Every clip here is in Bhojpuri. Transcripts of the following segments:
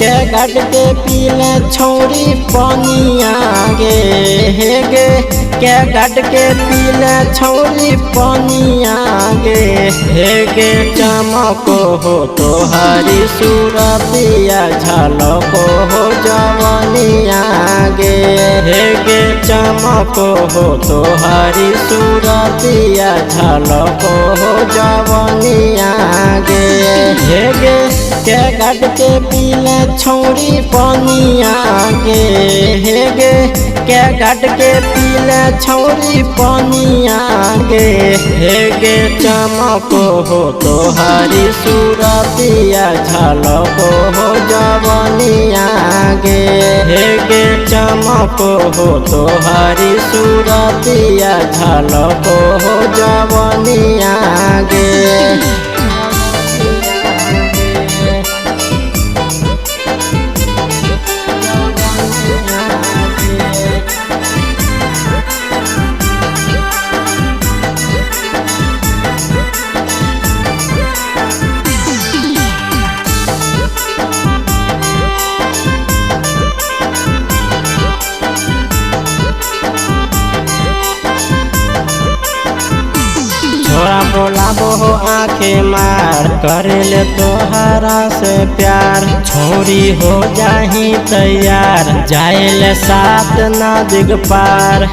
के गट के पीले छौरी पनिया गे के गट के पीले छौरी पनिया गे चमको हो तोहारी सूरतिया झलको हो जवनिया गे चमको हो तोहारी सूरतिया झलको हो जवनिया गे के गट के पीले छौरी पनिया गे के गट के पीले छौरी पनिया गे चमको हो तोहारी सूरतिया झलको हो जवनिया गे चमको हो तोहारी सूरतिया झलको हो जवनिया गे। छोरा बोलाबो हो आँखें मार करेले तोहरा से प्यार छोरी हो जाही तैयार जाएले साथ नदी पार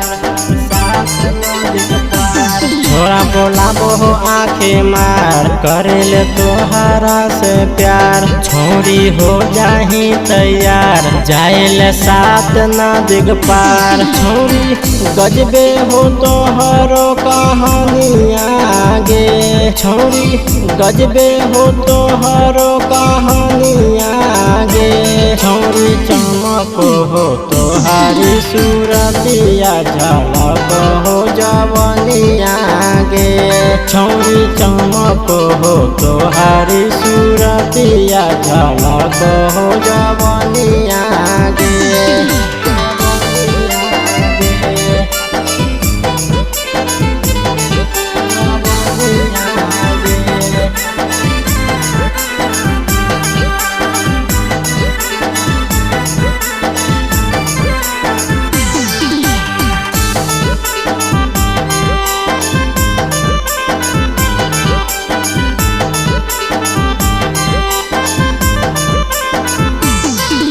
छोरा बोलाबो हो आँखें मार करेले तोहरा से प्यार छोरी हो जाही तैयार जाएले साथ नदी पार छोरी गजबे हो तोहरो कहानिया गे छोरी गजबे हो तोहरो कहानिया गे छोरी चमको हो तोहारी सूरतिया झलको हो जवनिया गे छोरी चमको हो तोहारी सूरतिया झलको हो जवनिया गे।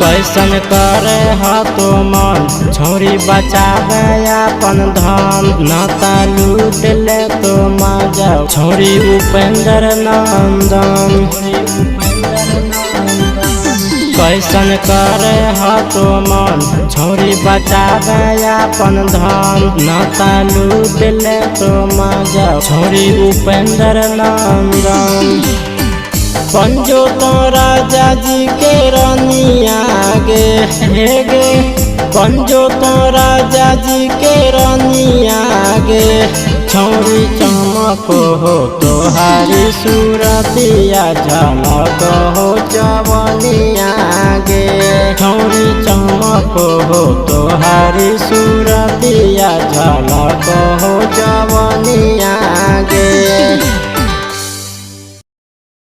कैसन करे हा तो मन छोरी बचावे अपन धन नाता लूट ले तो मजा छोरी उपेंद्र नंदन कैसन करे हा तो मन छोरी बचावे अपन धन नाता लूट ले तो मजा छोरी उपेंद्र नंदन पंजो तो राजा जी के रनिया गे पंजो तो राजा जी के रनिया गे छोरी चमको हो तोहारी सूरतिया झलको हो जवनिया गे छोरी चमको हो तोहारी सूरतिया झलको हो जवनिया